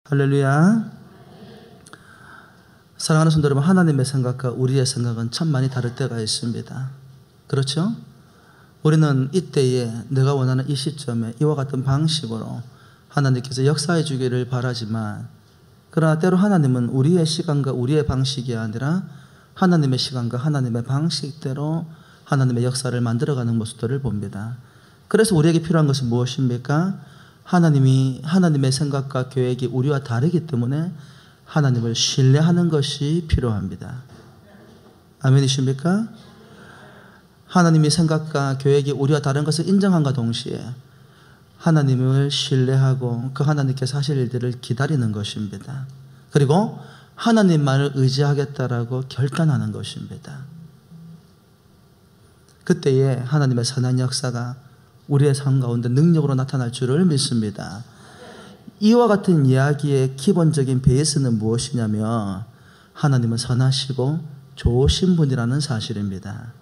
할렐루야. 사랑하는 성도 여러분, 하나님의 생각과 우리의 생각은 참 많이 다를 때가 있습니다. 그렇죠? 우리는 이때에 내가 원하는 이 시점에 이와 같은 방식으로 하나님께서 역사해 주기를 바라지만, 그러나 때로 하나님은 우리의 시간과 우리의 방식이 아니라 하나님의 시간과 하나님의 방식대로 하나님의 역사를 만들어가는 모습들을 봅니다. 그래서 우리에게 필요한 것은 무엇입니까? 하나님의 생각과 계획이 우리와 다르기 때문에 하나님을 신뢰하는 것이 필요합니다. 아멘이십니까? 하나님의 생각과 계획이 우리와 다른 것을 인정함과 동시에 하나님을 신뢰하고 그 하나님께서 하실 일들을 기다리는 것입니다. 그리고 하나님만을 의지하겠다라고 결단하는 것입니다. 그때에 하나님의 선한 역사가 우리의 삶 가운데 능력으로 나타날 줄을 믿습니다. 이와 같은 이야기의 기본적인 베이스는 무엇이냐면 하나님은 선하시고 좋으신 분이라는 사실입니다.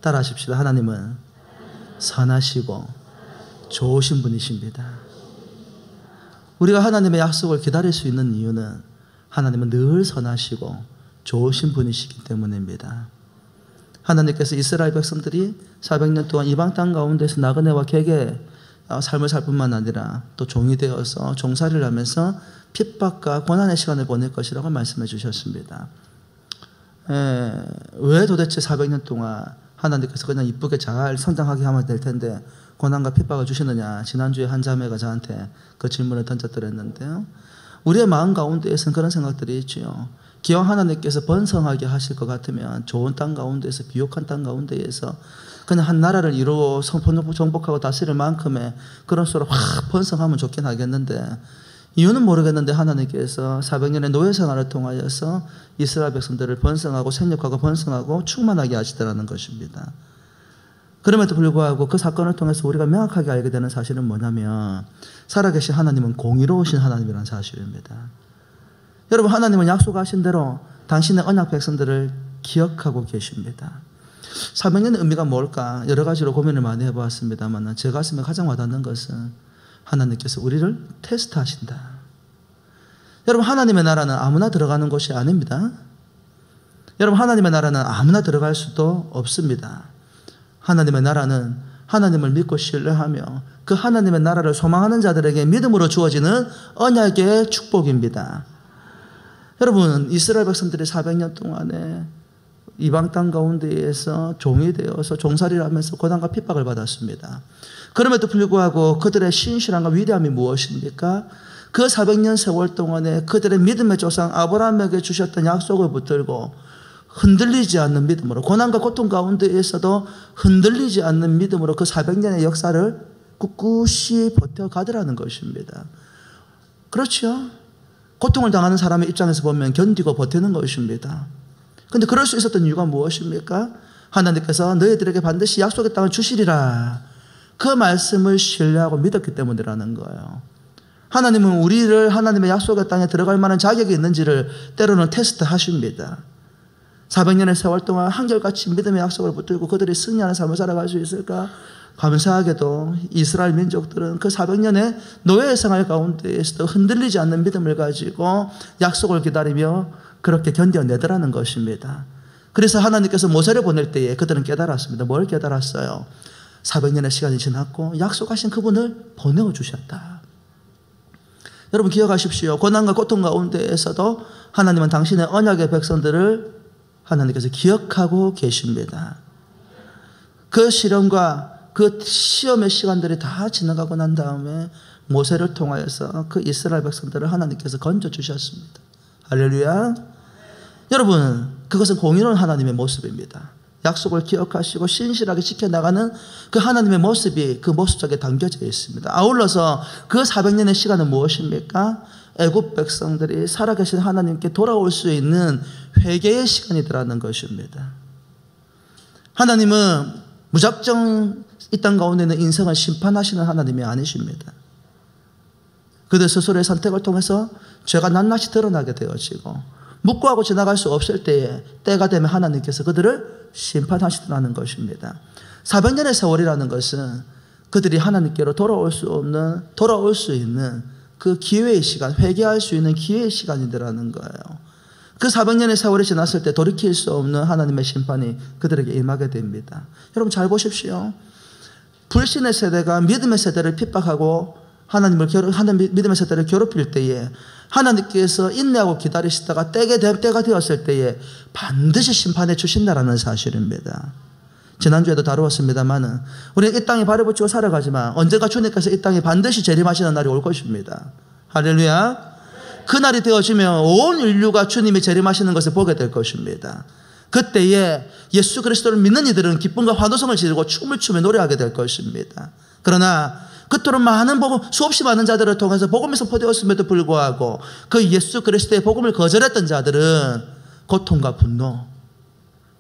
따라하십시다. 하나님은 선하시고 좋으신 분이십니다. 우리가 하나님의 약속을 기다릴 수 있는 이유는 하나님은 늘 선하시고 좋으신 분이시기 때문입니다. 하나님께서 이스라엘 백성들이 400년 동안 이방 땅 가운데서 나그네와 객의 삶을 살 뿐만 아니라 또 종이 되어서 종살이를 하면서 핍박과 고난의 시간을 보낼 것이라고 말씀해 주셨습니다. 왜 도대체 400년 동안 하나님께서 그냥 이쁘게 잘 성장하게 하면 될 텐데 고난과 핍박을 주시느냐, 지난주에 한 자매가 저한테 그 질문을 던졌더랬는데요. 우리의 마음 가운데에서는 그런 생각들이 있죠. 기왕 하나님께서 번성하게 하실 것 같으면 좋은 땅 가운데에서, 비옥한 땅 가운데에서 그냥 한 나라를 이루어 정복하고 다스릴 만큼의 그런 수로 확 번성하면 좋긴 하겠는데, 이유는 모르겠는데 하나님께서 400년의 노예 생활을 통하여서 이스라엘 백성들을 번성하고 생육하고 번성하고 충만하게 하시더라는 것입니다. 그럼에도 불구하고 그 사건을 통해서 우리가 명확하게 알게 되는 사실은 뭐냐면, 살아계신 하나님은 공의로우신 하나님이라는 사실입니다. 여러분, 하나님은 약속하신 대로 당신의 언약 백성들을 기억하고 계십니다. 400년의 의미가 뭘까? 여러 가지로 고민을 많이 해보았습니다만 제 가슴에 가장 와닿는 것은 하나님께서 우리를 테스트하신다. 여러분, 하나님의 나라는 아무나 들어가는 곳이 아닙니다. 여러분, 하나님의 나라는 아무나 들어갈 수도 없습니다. 하나님의 나라는 하나님을 믿고 신뢰하며 그 하나님의 나라를 소망하는 자들에게 믿음으로 주어지는 언약의 축복입니다. 여러분, 이스라엘 백성들이 400년 동안에 이방 땅 가운데에서 종이 되어서 종살이를 하면서 고난과 핍박을 받았습니다. 그럼에도 불구하고 그들의 신실함과 위대함이 무엇입니까? 그 400년 세월 동안에 그들의 믿음의 조상 아브라함에게 주셨던 약속을 붙들고 흔들리지 않는 믿음으로, 고난과 고통 가운데에서도 흔들리지 않는 믿음으로 그 400년의 역사를 꿋꿋이 버텨가더라는 것입니다. 그렇죠? 고통을 당하는 사람의 입장에서 보면 견디고 버티는 것입니다. 그런데 그럴 수 있었던 이유가 무엇입니까? 하나님께서 너희들에게 반드시 약속의 땅을 주시리라, 그 말씀을 신뢰하고 믿었기 때문이라는 거예요. 하나님은 우리를 하나님의 약속의 땅에 들어갈 만한 자격이 있는지를 때로는 테스트하십니다. 400년의 세월 동안 한결같이 믿음의 약속을 붙들고 그들이 승리하는 삶을 살아갈 수 있을까? 감사하게도 이스라엘 민족들은 그 400년의 노예의 생활 가운데에서도 흔들리지 않는 믿음을 가지고 약속을 기다리며 그렇게 견뎌내더라는 것입니다. 그래서 하나님께서 모세를 보낼 때에 그들은 깨달았습니다. 뭘 깨달았어요? 400년의 시간이 지났고 약속하신 그분을 보내어 주셨다. 여러분, 기억하십시오. 고난과 고통 가운데에서도 하나님은 당신의 언약의 백성들을 하나님께서 기억하고 계십니다. 그 시련과 그 시험의 시간들이 다 지나가고 난 다음에 모세를 통하여서 그 이스라엘 백성들을 하나님께서 건져주셨습니다. 할렐루야. 여러분, 그것은 공의로운 하나님의 모습입니다. 약속을 기억하시고 신실하게 지켜나가는 그 하나님의 모습이 그 모습 속에 담겨져 있습니다. 아울러서 그 400년의 시간은 무엇입니까? 애굽 백성들이 살아계신 하나님께 돌아올 수 있는 회개의 시간이더라는 것입니다. 하나님은 무작정 이 땅 가운데 있는 인생을 심판하시는 하나님이 아니십니다. 그들 스스로의 선택을 통해서 죄가 낱낱이 드러나게 되어지고 묵고하고 지나갈 수 없을 때가 되면 하나님께서 그들을 심판하시더라는 것입니다. 400년의 세월이라는 것은 그들이 하나님께로 돌아올 수 있는 그 기회의 시간, 회개할 수 있는 기회의 시간이더라는 거예요. 그 400년의 세월이 지났을 때 돌이킬 수 없는 하나님의 심판이 그들에게 임하게 됩니다. 여러분 잘 보십시오. 불신의 세대가 믿음의 세대를 핍박하고 하나님 믿음의 세대를 괴롭힐 때에 하나님께서 인내하고 기다리시다가 때가 되었을 때에 반드시 심판해 주신다라는 사실입니다. 지난주에도 다루었습니다만은 우리는 이 땅에 발을 붙이고 살아가지만 언젠가 주님께서 이 땅에 반드시 재림하시는 날이 올 것입니다. 할렐루야. 그날이 되어지면 온 인류가 주님이 재림하시는 것을 보게 될 것입니다. 그때에 예수 그리스도를 믿는 이들은 기쁨과 환호성을 지르고 춤을 추며 노래하게 될 것입니다. 그러나 그토록 수없이 많은 자들을 통해서 복음이 선포되었음에도 불구하고 그 예수 그리스도의 복음을 거절했던 자들은 고통과 분노,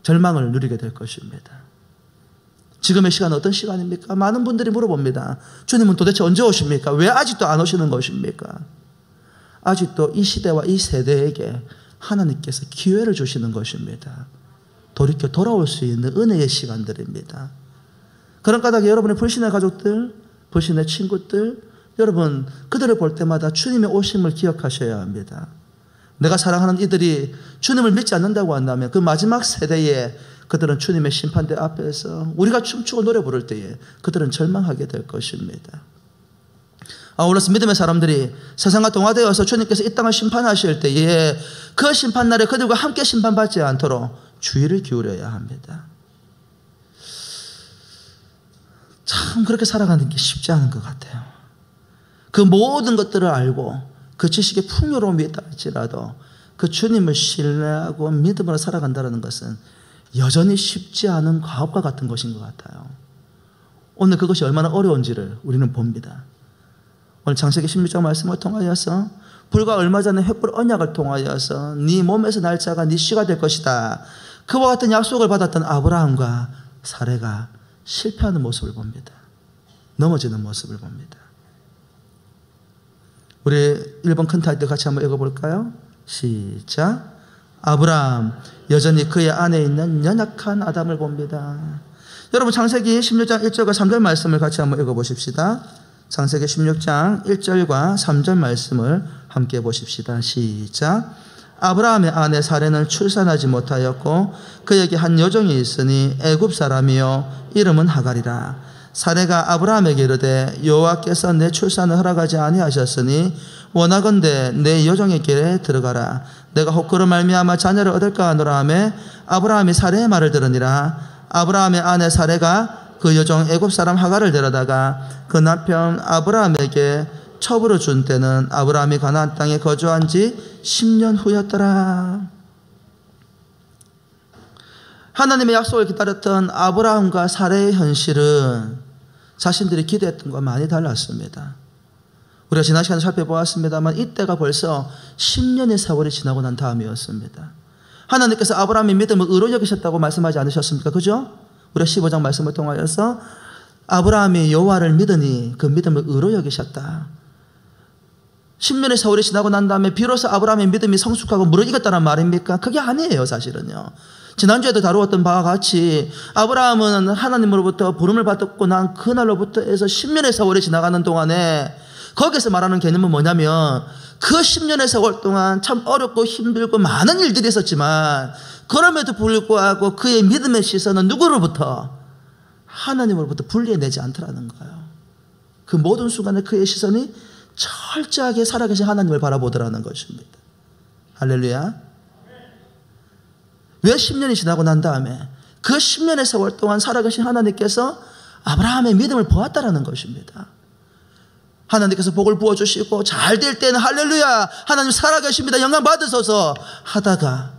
절망을 누리게 될 것입니다. 지금의 시간은 어떤 시간입니까? 많은 분들이 물어봅니다. 주님은 도대체 언제 오십니까? 왜 아직도 안 오시는 것입니까? 아직도 이 시대와 이 세대에게 하나님께서 기회를 주시는 것입니다. 돌이켜 돌아올 수 있는 은혜의 시간들입니다. 그런 까닭에 여러분의 불신의 가족들, 불신의 친구들, 여러분 그들을 볼 때마다 주님의 오심을 기억하셔야 합니다. 내가 사랑하는 이들이 주님을 믿지 않는다고 한다면 그 마지막 세대에 그들은 주님의 심판대 앞에서 우리가 춤추고 노래 부를 때에 그들은 절망하게 될 것입니다. 아울러서 믿음의 사람들이 세상과 동화되어서 주님께서 이 땅을 심판하실 때에 그 심판날에 그들과 함께 심판받지 않도록 주의를 기울여야 합니다. 참 그렇게 살아가는 게 쉽지 않은 것 같아요. 그 모든 것들을 알고 그 지식의 풍요로움이 있다 할지라도 그 주님을 신뢰하고 믿음으로 살아간다는 것은 여전히 쉽지 않은 과업과 같은 것인 것 같아요. 오늘 그것이 얼마나 어려운지를 우리는 봅니다. 오늘 창세기 16장 말씀을 통하여서 불과 얼마 전에 횃불 언약을 통하여서 네 몸에서 날 자가 네 씨가 될 것이다. 그와 같은 약속을 받았던 아브라함과 사레가 실패하는 모습을 봅니다. 넘어지는 모습을 봅니다. 우리 1번 큰 타이틀 같이 한번 읽어볼까요? 시작. 아브라함 여전히 그의 안에 있는 연약한 아담을 봅니다. 여러분 창세기 16장 1절과 3절 말씀을 같이 한번 읽어보십시다. 창세기 16장 1절과 3절 말씀을 함께 보십시다. 시작. 아브라함의 아내 사레는 출산하지 못하였고 그에게 한 여종이 있으니 애굽 사람이요 이름은 하갈이라. 사레가 아브라함에게 이르되 여호와께서 내 출산을 허락하지 아니하셨으니 원하건대 내 여종의 길에 들어가라. 내가 혹 그로 말미암아 자녀를 얻을까 하노라 하매 아브라함이 사레의 말을 들으니라. 아브라함의 아내 사레가 그 여종 애굽 사람 하갈을 데려다가 그 남편 아브라함에게 첩으로 준 때는 아브라함이 가나안 땅에 거주한 지 10년 후였더라. 하나님의 약속을 기다렸던 아브라함과 사레의 현실은 자신들이 기대했던 것과 많이 달랐습니다. 우리가 지난 시간에 살펴보았습니다만 이때가 벌써 10년의 세월이 지나고 난 다음이었습니다. 하나님께서 아브라함의 믿음을 의로 여기셨다고 말씀하지 않으셨습니까? 그죠? 우리가 15장 말씀을 통하여서 아브라함이 여호와를 믿으니 그 믿음을 의로 여기셨다. 10년의 세월이 지나고 난 다음에 비로소 아브라함의 믿음이 성숙하고 무르익었다는 말입니까? 그게 아니에요, 사실은요. 지난주에도 다루었던 바와 같이 아브라함은 하나님으로부터 부름을 받았고 난 그날로부터 해서 10년의 세월이 지나가는 동안에 거기서 말하는 개념은 뭐냐면 그 10년의 세월 동안 참 어렵고 힘들고 많은 일들이 있었지만 그럼에도 불구하고 그의 믿음의 시선은 누구로부터? 하나님으로부터 분리해내지 않더라는 거예요. 그 모든 순간에 그의 시선이 철저하게 살아계신 하나님을 바라보더라는 것입니다. 할렐루야. 왜 10년이 지나고 난 다음에 그 10년의 세월 동안 살아계신 하나님께서 아브라함의 믿음을 보았다라는 것입니다. 하나님께서 복을 부어주시고 잘 될 때는 할렐루야 하나님 살아계십니다 영광 받으소서 하다가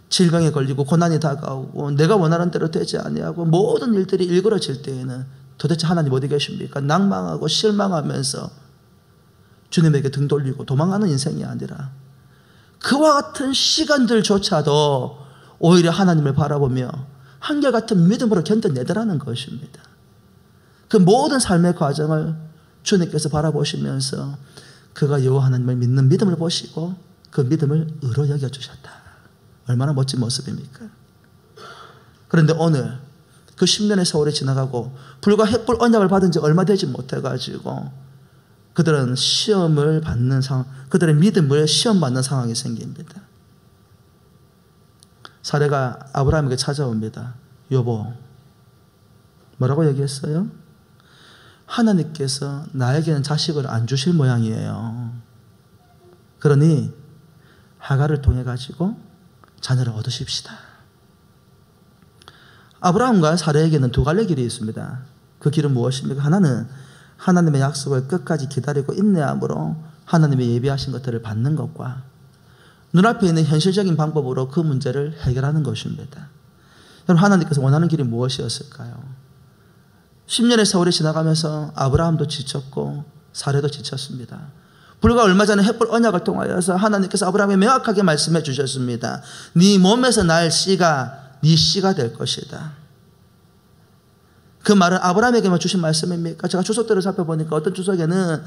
질병에 걸리고 고난이 다가오고 내가 원하는 대로 되지 아니하고 모든 일들이 일그러질 때에는 도대체 하나님 어디 계십니까? 낭망하고 실망하면서 주님에게 등 돌리고 도망가는 인생이 아니라 그와 같은 시간들조차도 오히려 하나님을 바라보며 한결같은 믿음으로 견뎌내더라는 것입니다. 그 모든 삶의 과정을 주님께서 바라보시면서 그가 여호와 하나님을 믿는 믿음을 보시고 그 믿음을 의로 여겨주셨다. 얼마나 멋진 모습입니까? 그런데 오늘 그 10년의 세월이 지나가고 불과 횃불 언약을 받은 지 얼마 되지 못해가지고 그들은 시험을 받는 상황, 그들의 믿음을 시험받는 상황이 생깁니다. 사례가 아브라함에게 찾아옵니다. 여보, 뭐라고 얘기했어요? 하나님께서 나에게는 자식을 안 주실 모양이에요. 그러니 하갈을 통해 가지고 자녀를 얻으십시다. 아브라함과 사례에게는 두 갈래 길이 있습니다. 그 길은 무엇입니까? 하나는 하나님의 약속을 끝까지 기다리고 인내함으로 하나님의 예비하신 것들을 받는 것과 눈앞에 있는 현실적인 방법으로 그 문제를 해결하는 것입니다. 여러분, 하나님께서 원하는 길이 무엇이었을까요? 10년의 세월이 지나가면서 아브라함도 지쳤고 사례도 지쳤습니다. 불과 얼마 전에 햇불 언약을 통하여서 하나님께서 아브라함에 명확하게 말씀해 주셨습니다. 네 몸에서 날 씨가 네 씨가 될 것이다. 그 말은 아브라함에게만 주신 말씀입니까? 제가 주석들을 살펴보니까 어떤 주석에는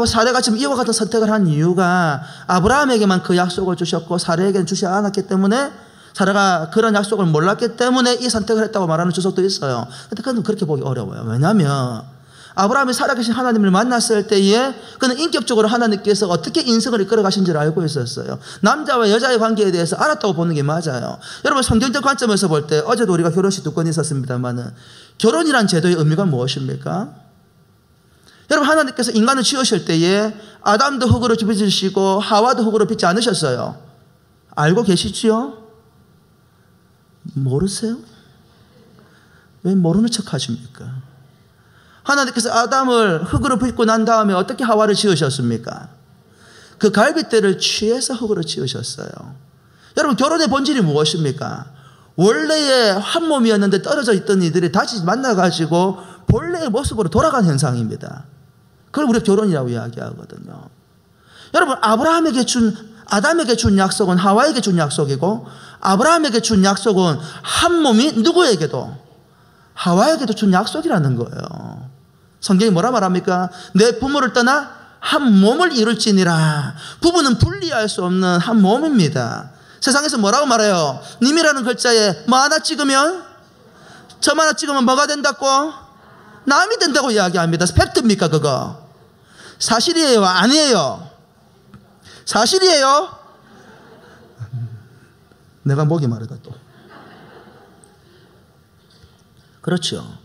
사례가 지금 이와 같은 선택을 한 이유가 아브라함에게만 그 약속을 주셨고 사례에게는 주지 않았기 때문에, 사례가 그런 약속을 몰랐기 때문에 이 선택을 했다고 말하는 주석도 있어요. 근데 그건 그렇게 보기 어려워요. 왜냐하면 아브라함이 살아계신 하나님을 만났을 때에 그는 인격적으로 하나님께서 어떻게 인생을 이끌어 가신지를 알고 있었어요. 남자와 여자의 관계에 대해서 알았다고 보는 게 맞아요. 여러분, 성경적 관점에서 볼 때, 어제도 우리가 결혼식 2건 있었습니다만은, 결혼이란 제도의 의미가 무엇입니까? 여러분, 하나님께서 인간을 지으실 때에 아담도 흙으로 빚으시고 하와도 흙으로 빚지 않으셨어요. 알고 계시지요? 모르세요? 왜 모르는 척 하십니까? 하나님께서 아담을 흙으로 빚고 난 다음에 어떻게 하와를 지으셨습니까? 그 갈빗대를 취해서 흙으로 지으셨어요. 여러분, 결혼의 본질이 무엇입니까? 원래의 한 몸이었는데 떨어져 있던 이들이 다시 만나가지고 본래의 모습으로 돌아간 현상입니다. 그걸 우리가 결혼이라고 이야기하거든요. 여러분, 아담에게 준 약속은 하와에게 준 약속이고, 아브라함에게 준 약속은 한 몸이 누구에게도, 하와에게도 준 약속이라는 거예요. 성경이 뭐라 말합니까? 내 부모를 떠나 한 몸을 이룰지니라. 부부는 분리할 수 없는 한 몸입니다. 세상에서 뭐라고 말해요? 님이라는 글자에 뭐 하나 찍으면, 점 하나 찍으면 뭐가 된다고? 남이 된다고 이야기합니다. 팩트입니까 그거? 사실이에요? 아니에요? 사실이에요? 내가 목이 마르다 또. 그렇죠.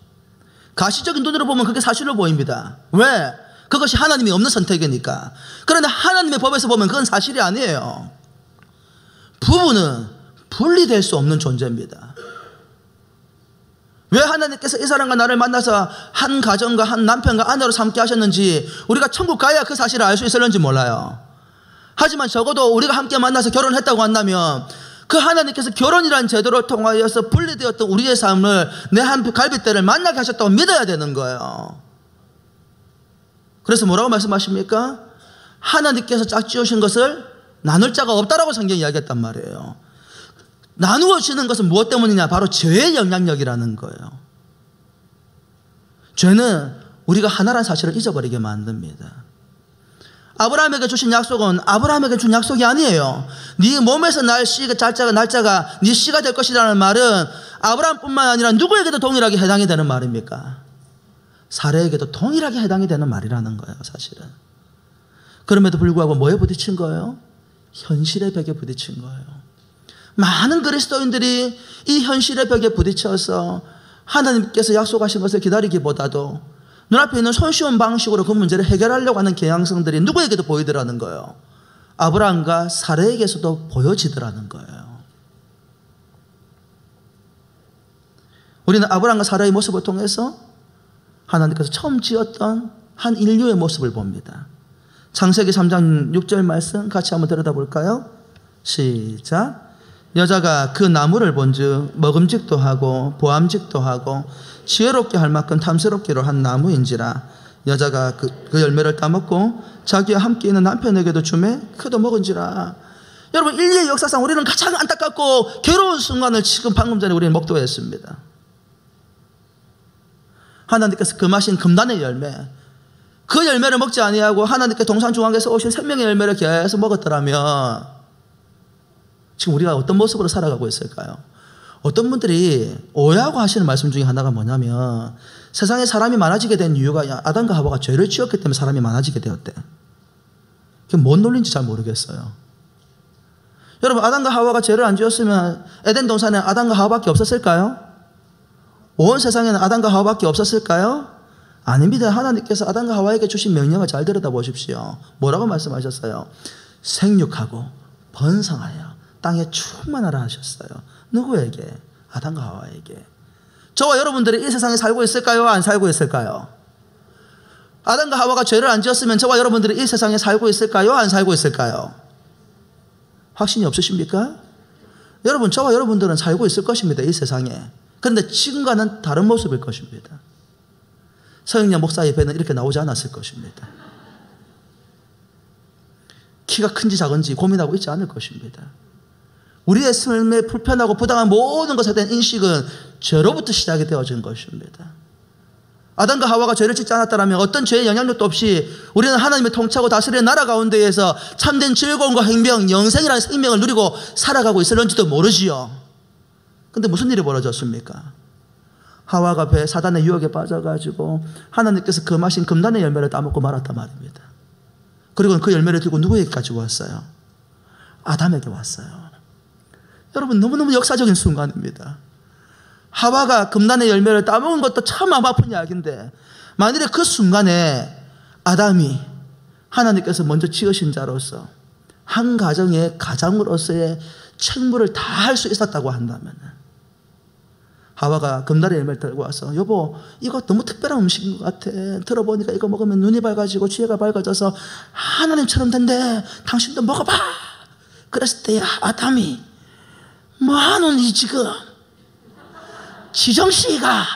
가시적인 눈으로 보면 그게 사실로 보입니다. 왜? 그것이 하나님이 없는 선택이니까. 그런데 하나님의 법에서 보면 그건 사실이 아니에요. 부부는 분리될 수 없는 존재입니다. 왜 하나님께서 이 사람과 나를 만나서 한 가정과 한 남편과 아내로 삼게 하셨는지, 우리가 천국 가야 그 사실을 알 수 있을는지 몰라요. 하지만 적어도 우리가 함께 만나서 결혼했다고 한다면 그 하나님께서 결혼이라는 제도를 통하여서 분리되었던 우리의 삶을 내 한 갈빗대를 만나게 하셨다고 믿어야 되는 거예요. 그래서 뭐라고 말씀하십니까? 하나님께서 짝지으신 것을 나눌 자가 없다라고 성경이 이야기했단 말이에요. 나누어지는 것은 무엇 때문이냐? 바로 죄의 영향력이라는 거예요. 죄는 우리가 하나라는 사실을 잊어버리게 만듭니다. 아브라함에게 주신 약속은 아브라함에게 준 약속이 아니에요. 네 몸에서 날짜가 네 씨가 될 것이라는 말은 아브라함뿐만 아니라 누구에게도 동일하게 해당이 되는 말입니까? 사례에게도 동일하게 해당이 되는 말이라는 거예요, 사실은. 그럼에도 불구하고 뭐에 부딪힌 거예요? 현실의 벽에 부딪힌 거예요. 많은 그리스도인들이 이 현실의 벽에 부딪혀서 하나님께서 약속하신 것을 기다리기보다도 눈앞에 있는 손쉬운 방식으로 그 문제를 해결하려고 하는 경향성들이 누구에게도 보이더라는 거예요. 아브라함과 사례에게서도 보여지더라는 거예요. 우리는 아브라함과 사례의 모습을 통해서 하나님께서 처음 지었던 한 인류의 모습을 봅니다. 창세기 3장 6절 말씀 같이 한번 들여다볼까요? 시작. 여자가 그 나무를 본즉 먹음직도 하고 보암직도 하고 지혜롭게 할 만큼 탐스럽기로 한 나무인지라. 여자가 그 열매를 따먹고 자기와 함께 있는 남편에게도 주매 그도 먹은지라. 여러분, 인류의 역사상 우리는 가장 안타깝고 괴로운 순간을 지금 방금 전에 우리는 목도했습니다. 하나님께서 금하신 금단의 열매, 그 열매를 먹지 아니하고 하나님께 동산중앙에서 오신 생명의 열매를 계속 먹었더라면 지금 우리가 어떤 모습으로 살아가고 있을까요? 어떤 분들이 오해하고 하시는 말씀 중에 하나가 뭐냐면 세상에 사람이 많아지게 된 이유가 아담과 하와가 죄를 지었기 때문에 사람이 많아지게 되었대. 그게 뭔 논리인지 잘 모르겠어요. 여러분, 아담과 하와가 죄를 안 지었으면 에덴 동산에 아담과 하와밖에 없었을까요? 온 세상에는 아담과 하와밖에 없었을까요? 아닙니다. 하나님께서 아담과 하와에게 주신 명령을 잘 들여다보십시오. 뭐라고 말씀하셨어요? 생육하고 번성하여 땅에 충만하라 하셨어요. 누구에게? 아담과 하와에게. 저와 여러분들이 이 세상에 살고 있을까요? 안 살고 있을까요? 아담과 하와가 죄를 안 지었으면 저와 여러분들이 이 세상에 살고 있을까요? 안 살고 있을까요? 확신이 없으십니까? 여러분, 저와 여러분들은 살고 있을 것입니다. 이 세상에. 그런데 지금과는 다른 모습일 것입니다. 서영렬 목사의 배는 이렇게 나오지 않았을 것입니다. 키가 큰지 작은지 고민하고 있지 않을 것입니다. 우리의 삶에 불편하고 부당한 모든 것에 대한 인식은 죄로부터 시작이 되어진 것입니다. 아담과 하와가 죄를 짓지 않았다면 어떤 죄의 영향력도 없이 우리는 하나님의 통치하고 다스리는 나라 가운데에서 참된 즐거움과 행명, 영생이라는 생명을 누리고 살아가고 있을런지도 모르지요. 근데 무슨 일이 벌어졌습니까? 하와가 사단의 유혹에 빠져가지고 하나님께서 금하신 금단의 열매를 따먹고 말았단 말입니다. 그리고 그 열매를 들고 누구에게 가지고 왔어요? 아담에게 왔어요. 여러분, 너무너무 역사적인 순간입니다. 하와가 금단의 열매를 따먹은 것도 참 마음 아픈 이야기인데, 만일에 그 순간에 아담이 하나님께서 먼저 지으신 자로서 한 가정의 가장으로서의 책무를 다 할 수 있었다고 한다면, 하와가 금단의 열매를 들고 와서 여보, 이거 너무 특별한 음식인 것 같아. 들어보니까 이거 먹으면 눈이 밝아지고 지혜가 밝아져서 하나님처럼 된대. 당신도 먹어봐. 그랬을 때야 아담이 뭐하노니 지금? 지정씨가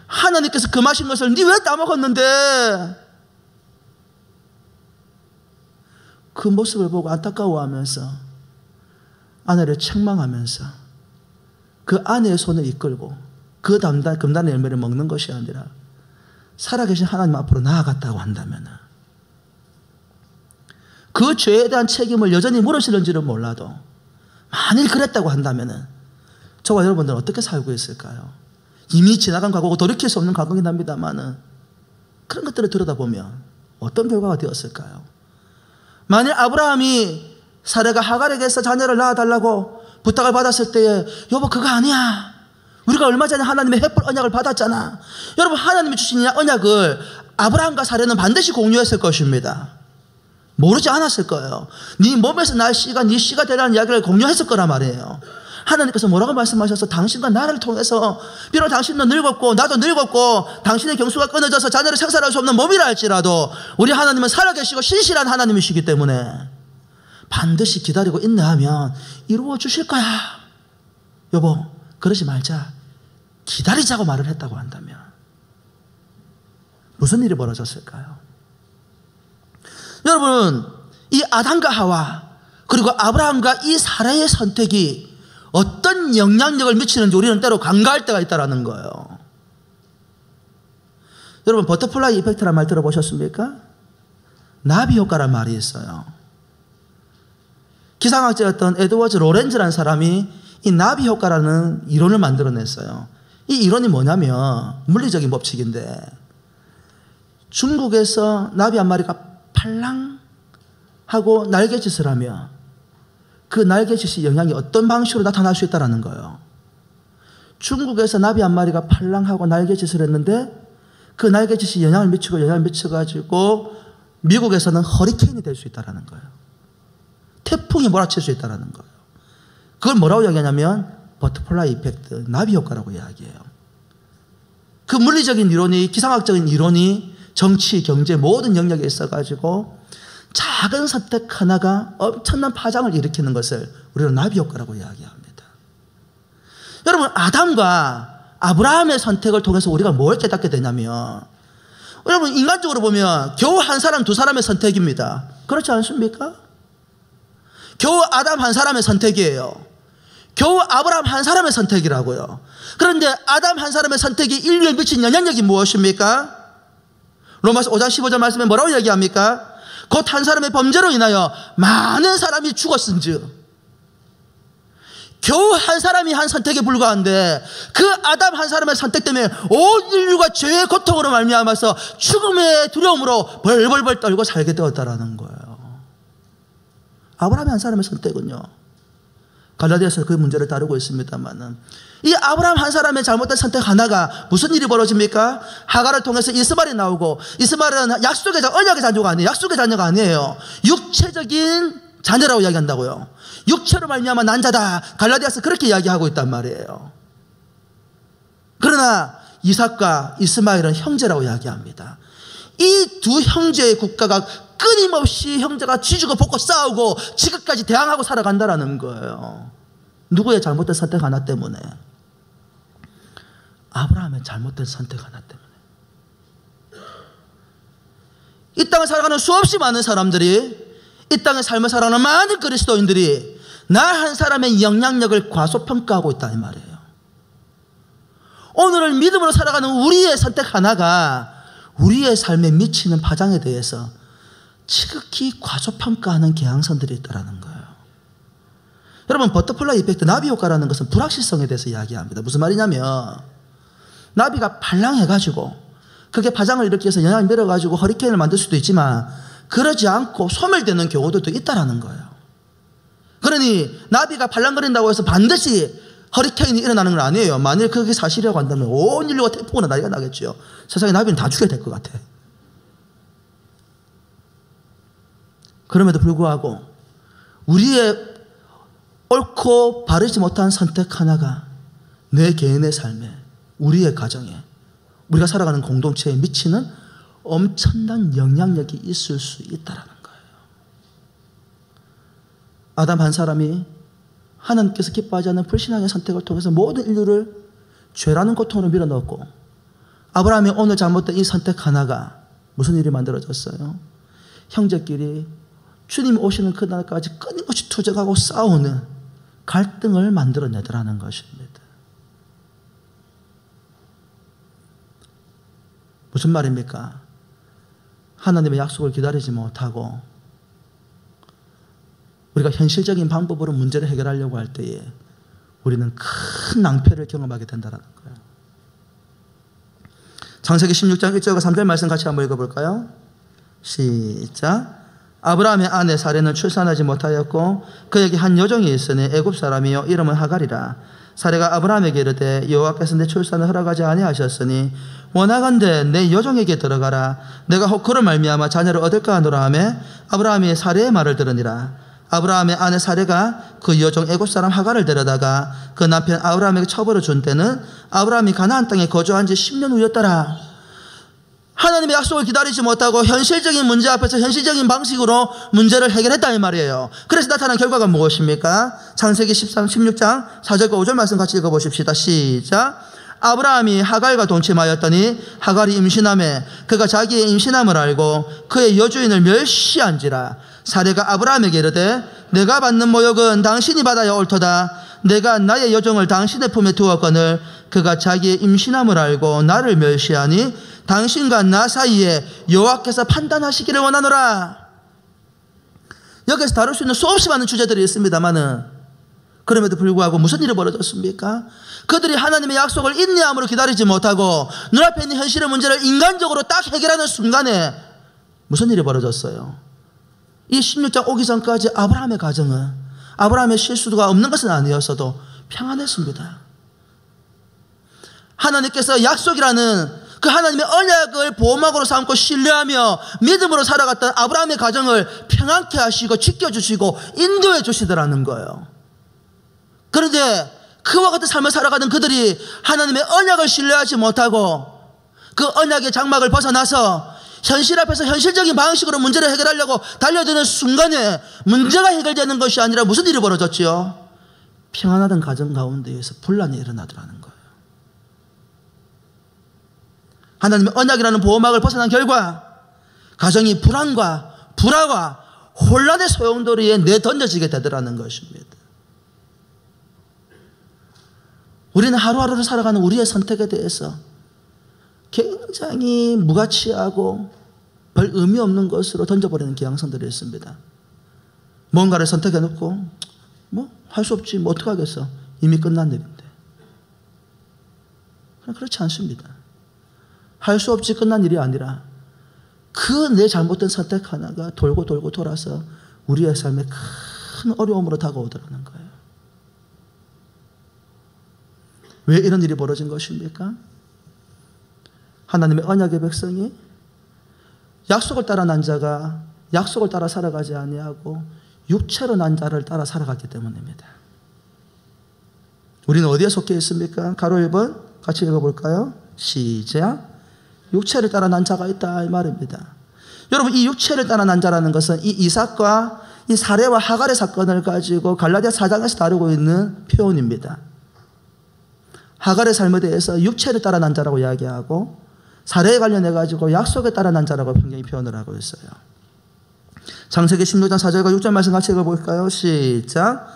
하나님께서 금하신 것을 니 왜 따먹었는데? 그 모습을 보고 안타까워하면서 아내를 책망하면서 그 아내의 손을 이끌고 그 금단의 열매를 먹는 것이 아니라 살아계신 하나님 앞으로 나아갔다고 한다면, 그 죄에 대한 책임을 여전히 물으시는지는 몰라도 만일 그랬다고 한다면 저와 여러분들은 어떻게 살고 있을까요? 이미 지나간 과거고 돌이킬 수 없는 과거긴 합니다만 그런 것들을 들여다보면 어떤 결과가 되었을까요? 만일 아브라함이 사레가 하갈에게서 자녀를 낳아달라고 부탁을 받았을 때에 여보, 그거 아니야. 우리가 얼마 전에 하나님의 햇불 언약을 받았잖아. 여러분, 하나님이 주신 언약을 아브라함과 사레는 반드시 공유했을 것입니다. 모르지 않았을 거예요. 네 몸에서 날 씨가 네 씨가 되라는 이야기를 공유했을 거란 말이에요. 하나님께서 뭐라고 말씀하셔서 당신과 나를 통해서 비록 당신도 늙었고 나도 늙었고 당신의 경수가 끊어져서 자녀를 생산할 수 없는 몸이라 할지라도 우리 하나님은 살아계시고 신실한 하나님이시기 때문에 반드시 기다리고 인내하면 이루어 주실 거야. 여보, 그러지 말자. 기다리자고 말을 했다고 한다면 무슨 일이 벌어졌을까요? 여러분, 이 아담과 하와 그리고 아브라함과 이 사라의 선택이 어떤 영향력을 미치는지 우리는 때로 간과할 때가 있다는 거예요. 여러분, 버터플라이 이펙트라는 말 들어보셨습니까? 나비 효과라는 말이 있어요. 기상학자였던 에드워즈 로렌즈라는 사람이 이 나비 효과라는 이론을 만들어냈어요. 이 이론이 뭐냐면 물리적인 법칙인데, 중국에서 나비 한 마리가 팔랑 하고 날개짓을 하며 그 날개짓의 영향이 어떤 방식으로 나타날 수 있다는 거예요. 중국에서 나비 한 마리가 팔랑 하고 날개짓을 했는데 그 날개짓이 영향을 미쳐가지고 미국에서는 허리케인이 될 수 있다는 거예요. 태풍이 몰아칠 수 있다는 거예요. 그걸 뭐라고 이야기하냐면 버터플라이 이펙트, 나비 효과라고 이야기해요. 그 물리적인 이론이, 기상학적인 이론이 정치, 경제 모든 영역에 있어가지고 작은 선택 하나가 엄청난 파장을 일으키는 것을 우리는 나비 효과라고 이야기합니다. 여러분, 아담과 아브라함의 선택을 통해서 우리가 뭘 깨닫게 되냐면, 여러분, 인간적으로 보면 겨우 한 사람, 두 사람의 선택입니다. 그렇지 않습니까? 겨우 아담 한 사람의 선택이에요. 겨우 아브라함 한 사람의 선택이라고요. 그런데 아담 한 사람의 선택이 인류에 미친 영향력이 무엇입니까? 로마서 5장 15절 말씀에 뭐라고 얘기합니까? 곧 한 사람의 범죄로 인하여 많은 사람이 죽었은즉 겨우 한 사람이 한 선택에 불과한데 그 아담 한 사람의 선택 때문에 온 인류가 죄의 고통으로 말미암아서 죽음의 두려움으로 벌벌벌 떨고 살게 되었다라는 거예요. 아브라함의 한 사람의 선택은요, 갈라디아서 그 문제를 다루고 있습니다만은, 이 아브라함 한 사람의 잘못된 선택 하나가 무슨 일이 벌어집니까? 하갈을 통해서 이스마엘이 나오고, 이스마엘은 약속의 언약의 자녀가 아니에요. 약속의 자녀가 아니에요. 육체적인 자녀라고 이야기한다고요. 육체로 말미암아 난 자다. 갈라디아서 그렇게 이야기하고 있단 말이에요. 그러나 이삭과 이스마엘은 형제라고 이야기합니다. 이 두 형제의 국가가 끊임없이 형제가 쥐주고 볶고 싸우고 지금까지 대항하고 살아간다라는 거예요. 누구의 잘못된 선택 하나 때문에? 아브라함의 잘못된 선택 하나 때문에. 이 땅을 살아가는 수없이 많은 사람들이, 이 땅의 삶을 살아가는 많은 그리스도인들이 나 한 사람의 영향력을 과소평가하고 있다 이 말이에요. 오늘을 믿음으로 살아가는 우리의 선택 하나가 우리의 삶에 미치는 파장에 대해서 지극히 과소평가하는 경향선들이 있다는 거예요. 여러분, 버터플라이 이펙트, 나비 효과라는 것은 불확실성에 대해서 이야기합니다. 무슨 말이냐면, 나비가 발랑해가지고 그게 파장을 일으켜서 영향을 밀어가지고 허리케인을 만들 수도 있지만 그러지 않고 소멸되는 경우도 있다는 거예요. 그러니 나비가 발랑거린다고 해서 반드시 허리케인이 일어나는 건 아니에요. 만일 그게 사실이라고 한다면 온 인류가 태풍으로 난리가 나겠죠. 세상에 나비는 다 죽여야 될 것 같아. 그럼에도 불구하고 우리의 옳고 바르지 못한 선택 하나가 내 개인의 삶에, 우리의 가정에, 우리가 살아가는 공동체에 미치는 엄청난 영향력이 있을 수 있다는 거예요. 아담 한 사람이 하나님께서 기뻐하지 않는 불신앙의 선택을 통해서 모든 인류를 죄라는 고통으로 밀어넣었고, 아브라함이 오늘 잘못된 이 선택 하나가 무슨 일이 만들어졌어요? 형제끼리 주님 오시는 그날까지 끊임없이 투쟁하고 싸우는 갈등을 만들어내더라는 것입니다. 무슨 말입니까? 하나님의 약속을 기다리지 못하고 우리가 현실적인 방법으로 문제를 해결하려고 할 때에 우리는 큰 낭패를 경험하게 된다는 거예요. 창세기 16장 1절과 3절 말씀 같이 한번 읽어볼까요? 시작. 아브라함의 아내 사레는 출산하지 못하였고 그에게 한 여종이 있으니 애굽 사람이요 이름은 하갈이라. 사레가 아브라함에게 이르되 여호와께서 내 출산을 허락하지 아니하셨으니 원하건대 내 여종에게 들어가라. 내가 혹 그로 말미암아 자녀를 얻을까 하노라 하매 아브라함이 사레의 말을 들으니라. 아브라함의 아내 사레가 그 여종 애굽 사람 하갈을 데려다가 그 남편 아브라함에게 처벌을 준 때는 아브라함이 가나안 땅에 거주한 지 10년 후였더라. 하나님의 약속을 기다리지 못하고 현실적인 문제 앞에서 현실적인 방식으로 문제를 해결했다 이 말이에요. 그래서 나타난 결과가 무엇입니까? 창세기 16장 4절과 5절 말씀 같이 읽어보십시다. 시작. 아브라함이 하갈과 동침하였더니 하갈이 임신하매 그가 자기의 임신함을 알고 그의 여주인을 멸시한지라. 사레가 아브라함에게 이르되 내가 받는 모욕은 당신이 받아야 옳도다. 내가 나의 여종을 당신의 품에 두었거늘 그가 자기의 임신함을 알고 나를 멸시하니 당신과 나 사이에 여호와께서 판단하시기를 원하노라. 여기서 다룰 수 있는 수없이 많은 주제들이 있습니다만은 그럼에도 불구하고 무슨 일이 벌어졌습니까? 그들이 하나님의 약속을 인내함으로 기다리지 못하고 눈앞에 있는 현실의 문제를 인간적으로 딱 해결하는 순간에 무슨 일이 벌어졌어요? 이 16장 오기 전까지 아브라함의 가정은 아브라함의 실수가 없는 것은 아니었어도 평안했습니다. 하나님께서 약속이라는 그 하나님의 언약을 보호막으로 삼고 신뢰하며 믿음으로 살아갔던 아브라함의 가정을 평안케 하시고 지켜주시고 인도해 주시더라는 거예요. 그런데 그와 같은 삶을 살아가는 그들이 하나님의 언약을 신뢰하지 못하고 그 언약의 장막을 벗어나서 현실 앞에서 현실적인 방식으로 문제를 해결하려고 달려드는 순간에 문제가 해결되는 것이 아니라 무슨 일이 벌어졌지요? 평안하던 가정 가운데에서 혼란이 일어나더라는 거예요. 하나님의 언약이라는 보호막을 벗어난 결과 가정이 불안과 불화와 혼란의 소용돌이에 내던져지게 되더라는 것입니다. 우리는 하루하루를 살아가는 우리의 선택에 대해서 굉장히 무가치하고 별 의미 없는 것으로 던져버리는 경향성들이 있습니다. 뭔가를 선택해놓고 뭐 할 수 없지, 뭐 어떡하겠어, 이미 끝난 일인데. 그렇지 않습니다. 할 수 없지 끝난 일이 아니라 그 내 잘못된 선택 하나가 돌고 돌고 돌아서 우리의 삶에 큰 어려움으로 다가오더라는 거예요. 왜 이런 일이 벌어진 것입니까? 하나님의 언약의 백성이 약속을 따라 난 자가 약속을 따라 살아가지 아니하고 육체로 난 자를 따라 살아갔기 때문입니다. 우리는 어디에 속해 있습니까? 가로 1번 같이 읽어볼까요? 시작. 육체를 따라 난 자가 있다, 이 말입니다. 여러분, 이 육체를 따라 난 자라는 것은 이 이삭과 이 사레와 하갈의 사건을 가지고 갈라디아 4장에서 다루고 있는 표현입니다. 하갈의 삶에 대해서 육체를 따라 난 자라고 이야기하고 사례에 관련해 가지고 약속에 따라 난 자라고 굉장히 표현을 하고 있어요. 창세기 16장 4절과 6절 말씀 같이 읽어볼까요? 시작.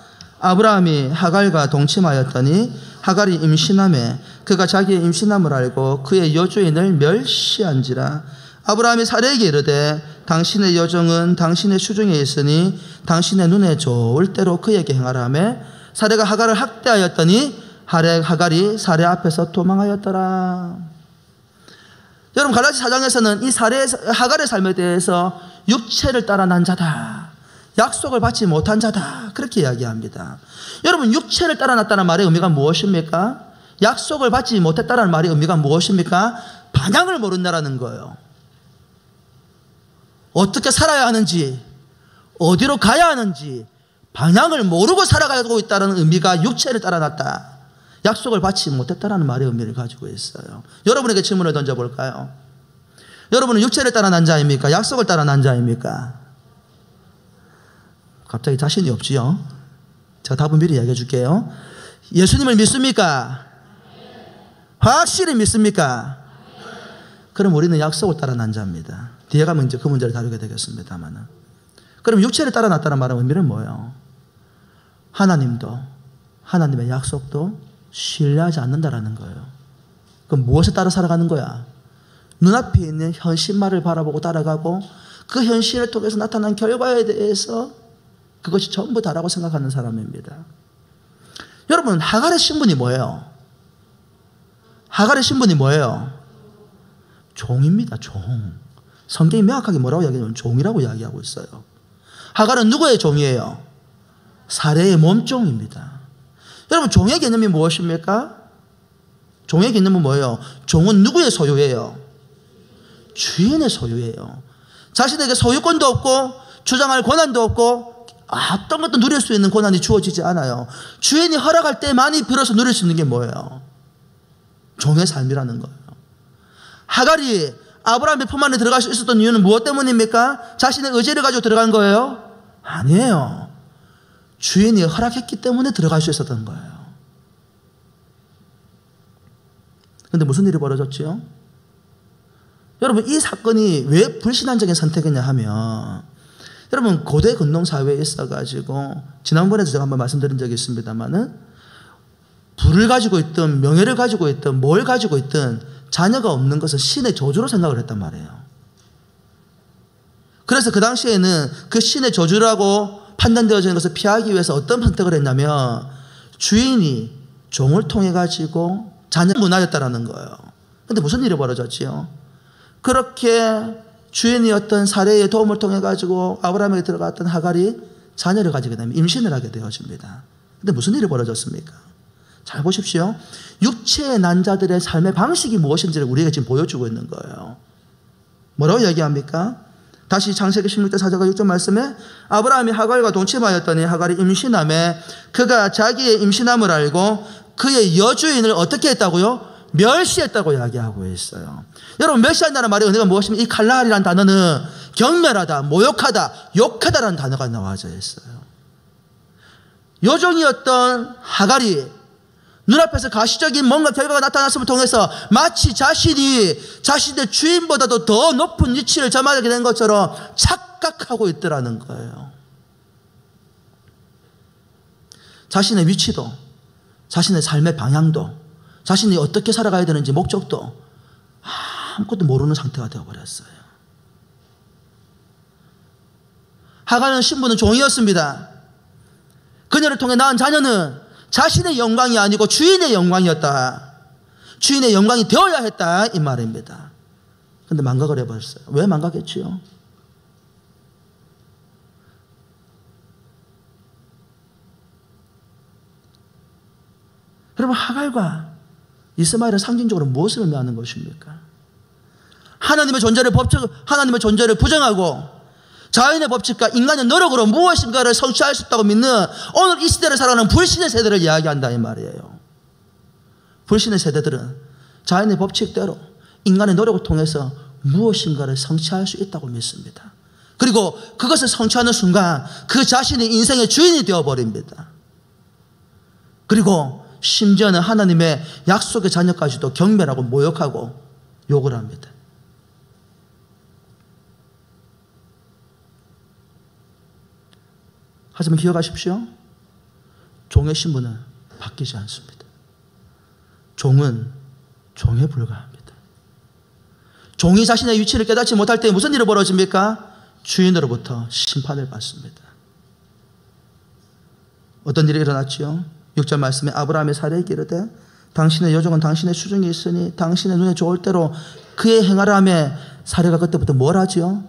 아브라함이 하갈과 동침하였더니 하갈이 임신하매 그가 자기의 임신함을 알고 그의 여주인을 멸시한지라. 아브라함이 사레에게 이르되 당신의 여종은 당신의 수중에 있으니 당신의 눈에 좋을 대로 그에게 행하라며 사레가 하갈을 학대하였더니 하갈이 사레 앞에서 도망하였더라. 여러분, 갈라디아 4장에서는 이 하갈의 삶에 대해서 육체를 따라 난 자다, 약속을 받지 못한 자다, 그렇게 이야기합니다. 여러분, 육체를 따라 났다는 말의 의미가 무엇입니까? 약속을 받지 못했다는 말의 의미가 무엇입니까? 방향을 모른다라는 거예요. 어떻게 살아야 하는지, 어디로 가야 하는지 방향을 모르고 살아가고 있다는 의미가 육체를 따라 났다, 약속을 받지 못했다라는 말의 의미를 가지고 있어요. 여러분에게 질문을 던져볼까요? 여러분은 육체를 따라 난 자입니까? 약속을 따라 난 자입니까? 갑자기 자신이 없지요? 제가 답은 미리 이야기해 줄게요. 예수님을 믿습니까? 확실히 믿습니까? 그럼 우리는 약속을 따라 난 자입니다. 뒤에 가면 이제 그 문제를 다루게 되겠습니다만, 그럼 육체를 따라 났다는 말의 의미는 뭐예요? 하나님도 하나님의 약속도 신뢰하지 않는다라는 거예요. 그럼 무엇에 따라 살아가는 거야? 눈앞에 있는 현실만을 바라보고 따라가고 그 현실을 통해서 나타난 결과에 대해서 그것이 전부 다라고 생각하는 사람입니다. 여러분, 하갈의 신분이 뭐예요? 하갈의 신분이 뭐예요? 종입니다. 종. 성경이 명확하게 뭐라고 이야기하냐면 종이라고 이야기하고 있어요. 하갈은 누구의 종이에요? 사레의 몸종입니다. 여러분, 종의 개념이 무엇입니까? 종의 개념은 뭐예요? 종은 누구의 소유예요? 주인의 소유예요. 자신에게 소유권도 없고 주장할 권한도 없고 어떤 것도 누릴 수 있는 권한이 주어지지 않아요. 주인이 허락할 때만이 비로소 누릴 수 있는 게 뭐예요? 종의 삶이라는 거예요. 하갈이 아브라함의 품 안에 들어갈 수 있었던 이유는 무엇 때문입니까? 자신의 의지를 가지고 들어간 거예요? 아니에요. 주인이 허락했기 때문에 들어갈 수 있었던 거예요. 그런데 무슨 일이 벌어졌지요? 여러분, 이 사건이 왜 불신앙적인 선택이냐 하면, 여러분, 고대 근동사회에 있어가지고 지난번에도 제가 한번 말씀드린 적이 있습니다만은 부를 가지고 있든 명예를 가지고 있든 뭘 가지고 있든 자녀가 없는 것은 신의 저주로 생각을 했단 말이에요. 그래서 그 당시에는 그 신의 저주라고 판단되어지는 것을 피하기 위해서 어떤 선택을 했냐면 주인이 종을 통해 가지고 자녀를 문하였다라는 거예요. 그런데 무슨 일이 벌어졌지요? 그렇게 주인이었던 사레의 도움을 통해 가지고 아브라함에게 들어갔던 하갈이 자녀를 가지게 되면 임신을 하게 되어집니다. 그런데 무슨 일이 벌어졌습니까? 잘 보십시오. 육체의 난 자들의 삶의 방식이 무엇인지를 우리에게 지금 보여주고 있는 거예요. 뭐라고 얘기합니까? 다시 창세기 16장 4절과 6절 말씀에 아브라함이 하갈과 동침하였더니 하갈이 임신함에 그가 자기의 임신함을 알고 그의 여주인을 어떻게 했다고요? 멸시했다고 이야기하고 있어요. 여러분, 멸시한다는 말의 의미가 무엇입니까? 이 칼날이라는 단어는 경멸하다, 모욕하다, 욕하다라는 단어가 나와져 있어요. 여종이었던 하갈이 눈앞에서 가시적인 뭔가 결과가 나타났음을 통해서 마치 자신이 자신의 주인보다도 더 높은 위치를 점하게 된 것처럼 착각하고 있더라는 거예요. 자신의 위치도, 자신의 삶의 방향도, 자신이 어떻게 살아가야 되는지 목적도 아무것도 모르는 상태가 되어버렸어요. 하갈은 신분은 종이었습니다. 그녀를 통해 낳은 자녀는 자신의 영광이 아니고 주인의 영광이었다. 주인의 영광이 되어야 했다 이 말입니다. 그런데 망각을 해버렸어요. 왜 망각했지요? 여러분, 하갈과 이스마엘은 상징적으로 무엇을 의미하는 것입니까? 하나님의 존재를 부정하고 자연의 법칙과 인간의 노력으로 무엇인가를 성취할 수 있다고 믿는 오늘 이 시대를 살아가는 불신의 세대를 이야기한다 이 말이에요. 불신의 세대들은 자연의 법칙대로 인간의 노력을 통해서 무엇인가를 성취할 수 있다고 믿습니다. 그리고 그것을 성취하는 순간 그 자신이 인생의 주인이 되어버립니다. 그리고 심지어는 하나님의 약속의 자녀까지도 경멸하고 모욕하고 욕을 합니다. 하지만 기억하십시오. 종의 신분은 바뀌지 않습니다. 종은 종에 불과합니다. 종이 자신의 위치를 깨닫지 못할 때 무슨 일이 벌어집니까? 주인으로부터 심판을 받습니다. 어떤 일이 일어났지요? 6절 말씀에 아브라함의 사례에게 이르되 당신의 여종은 당신의 수중에 있으니 당신의 눈에 좋을 대로 그의 행하라 하며 사례가 그때부터 뭘 하지요?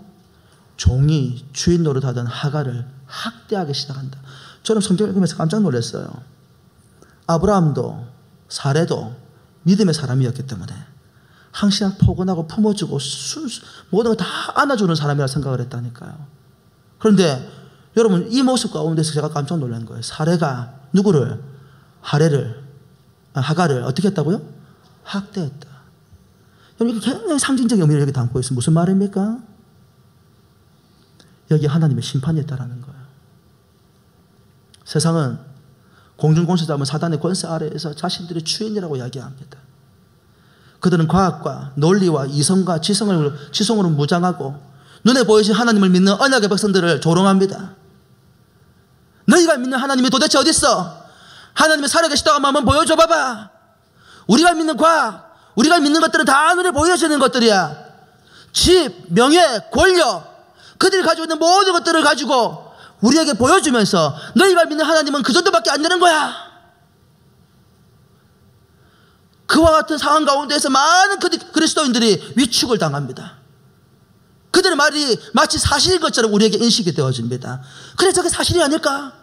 종이 주인 노릇하던 하갈을 학대하기 시작한다. 저는 성경 읽으면서 깜짝 놀랐어요. 아브라함도 사례도 믿음의 사람이었기 때문에 항상 포근하고 품어주고 모든 걸 다 안아주는 사람이라 생각을 했다니까요. 그런데 여러분, 이 모습 가운데서 제가 깜짝 놀란 거예요. 사례가 누구를? 하갈을 어떻게 했다고요? 학대했다. 여러분, 이게 굉장히 상징적인 의미를 여기 담고 있어요. 무슨 말입니까? 여기 하나님의 심판이 있다라는 거예요. 세상은 공중권세 잡은 사단의 권세 아래에서 자신들의 주인이라고 이야기합니다. 그들은 과학과 논리와 이성과 지성으로 무장하고 눈에 보이신 하나님을 믿는 언약의 백성들을 조롱합니다. 너희가 믿는 하나님이 도대체 어디 있어? 하나님의 살아계시다고 한번 보여줘 봐봐. 우리가 믿는 과학, 우리가 믿는 것들은 다 눈에 보여지는 것들이야. 집, 명예, 권력, 그들이 가지고 있는 모든 것들을 가지고 우리에게 보여주면서 너희가 믿는 하나님은 그 정도밖에 안 되는 거야. 그와 같은 상황 가운데에서 많은 그리스도인들이 위축을 당합니다. 그들의 말이 마치 사실인 것처럼 우리에게 인식이 되어집니다. 그래, 저게 사실이 아닐까?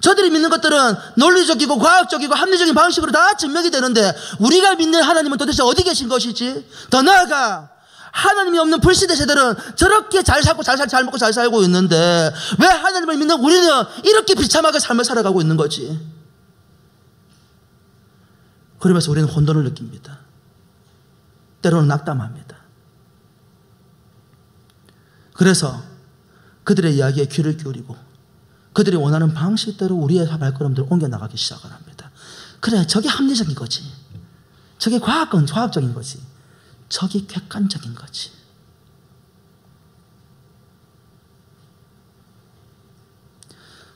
저들이 믿는 것들은 논리적이고 과학적이고 합리적인 방식으로 다 증명이 되는데 우리가 믿는 하나님은 도대체 어디 계신 것이지? 더 나아가 하나님이 없는 불시대 세대는 저렇게 잘 살고 잘 먹고 잘 살고 있는데 왜 하나님을 믿는 우리는 이렇게 비참하게 삶을 살아가고 있는 거지? 그러면서 우리는 혼돈을 느낍니다. 때로는 낙담합니다. 그래서 그들의 이야기에 귀를 기울이고 그들이 원하는 방식대로 우리의 발걸음들을 옮겨나가기 시작을 합니다. 그래, 저게 합리적인 거지. 저게 과학적인 거지. 저게 객관적인 거지.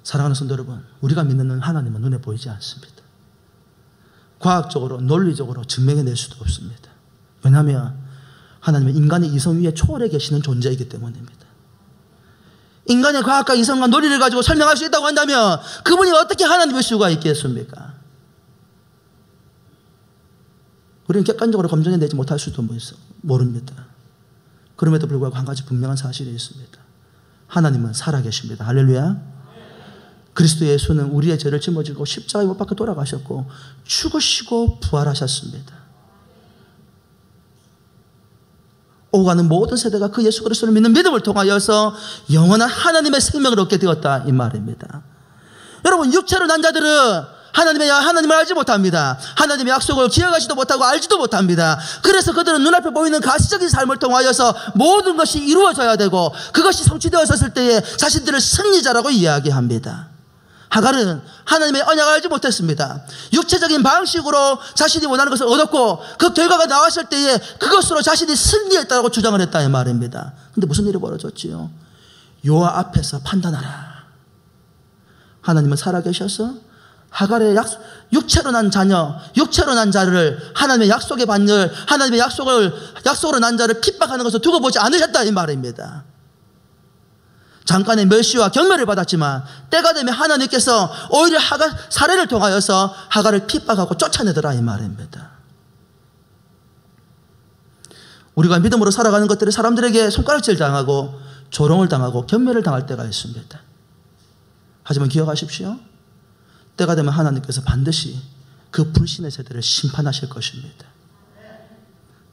사랑하는 성도 여러분, 우리가 믿는 하나님은 눈에 보이지 않습니다. 과학적으로 논리적으로 증명해낼 수도 없습니다. 왜냐하면 하나님은 인간의 이성 위에 초월해 계시는 존재이기 때문입니다. 인간의 과학과 이성과 논리를 가지고 설명할 수 있다고 한다면 그분이 어떻게 하나님일 수가 있겠습니까? 우리는 객관적으로 검증해내지 못할 수도 모릅니다. 그럼에도 불구하고 한 가지 분명한 사실이 있습니다. 하나님은 살아계십니다. 할렐루야. 그리스도 예수는 우리의 죄를 짊어지고 십자가에 못 박혀 돌아가셨고 죽으시고 부활하셨습니다. 오가는 모든 세대가 그 예수 그리스도를 믿는 믿음을 통하여서 영원한 하나님의 생명을 얻게 되었다 이 말입니다. 여러분, 육체로 난 자들은 하나님을 알지 못합니다. 하나님의 약속을 기억하지도 못하고 알지도 못합니다. 그래서 그들은 눈앞에 보이는 가시적인 삶을 통하여서 모든 것이 이루어져야 되고 그것이 성취되었을 때에 자신들을 승리자라고 이야기합니다. 하갈은 하나님의 언약을 알지 못했습니다. 육체적인 방식으로 자신이 원하는 것을 얻었고 그 결과가 나왔을 때에 그것으로 자신이 승리했다고 주장을 했다 이 말입니다. 그런데 무슨 일이 벌어졌지요? 여호와 앞에서 판단하라. 하나님은 살아계셔서 하갈의 육체로 난 자녀, 육체로 난 자를 하나님의 약속의 반열, 하나님의 약속으로 난 자를 핍박하는 것을 두고 보지 않으셨다 이 말입니다. 잠깐의 멸시와 경멸을 받았지만 때가 되면 하나님께서 오히려 하가 사례를 통하여서 하갈을 핍박하고 쫓아내더라 이 말입니다. 우리가 믿음으로 살아가는 것들이 사람들에게 손가락질 당하고 조롱을 당하고 경멸을 당할 때가 있습니다. 하지만 기억하십시오. 때가 되면 하나님께서 반드시 그 불신의 세대를 심판하실 것입니다.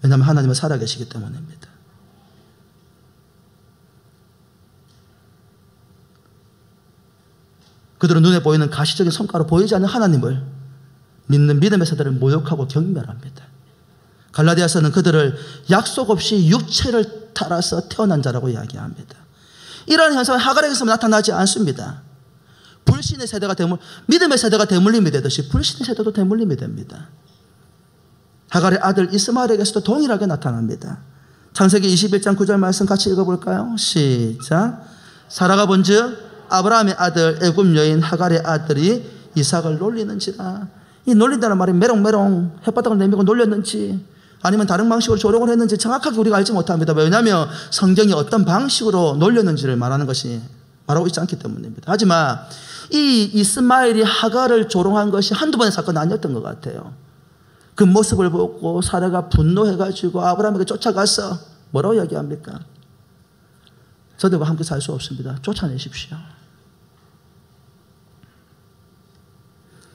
왜냐하면 하나님은 살아계시기 때문입니다. 그들은 눈에 보이는 가시적인 성과로 보이지 않는 하나님을 믿는 믿음의 세대를 모욕하고 경멸합니다. 갈라디아서는 그들을 약속 없이 육체를 따라서 태어난 자라고 이야기합니다. 이러한 현상은 하갈에게서 나타나지 않습니다. 불신의 세대가 믿음의 세대가 대물림이 되듯이 불신의 세대도 대물림이 됩니다. 하갈의 아들 이스마엘에게서도 동일하게 나타납니다. 창세기 21장 9절 말씀 같이 읽어볼까요? 시작. 사라가 본즉 아브라함의 아들 애굽 여인 하갈의 아들이 이삭을 놀리는지라. 이 놀린다는 말이 메롱메롱 햇바닥을 내밀고 놀렸는지 아니면 다른 방식으로 조롱을 했는지 정확하게 우리가 알지 못합니다. 왜냐하면 성경이 어떤 방식으로 놀렸는지를 말하고 있지 않기 때문입니다. 하지만 이 이스마엘이 하갈을 조롱한 것이 한두 번의 사건은 아니었던 것 같아요. 그 모습을 보고 사라가 분노해가지고 아브라함에게 쫓아가서 뭐라고 이야기합니까? 저들과 함께 살 수 없습니다. 쫓아내십시오.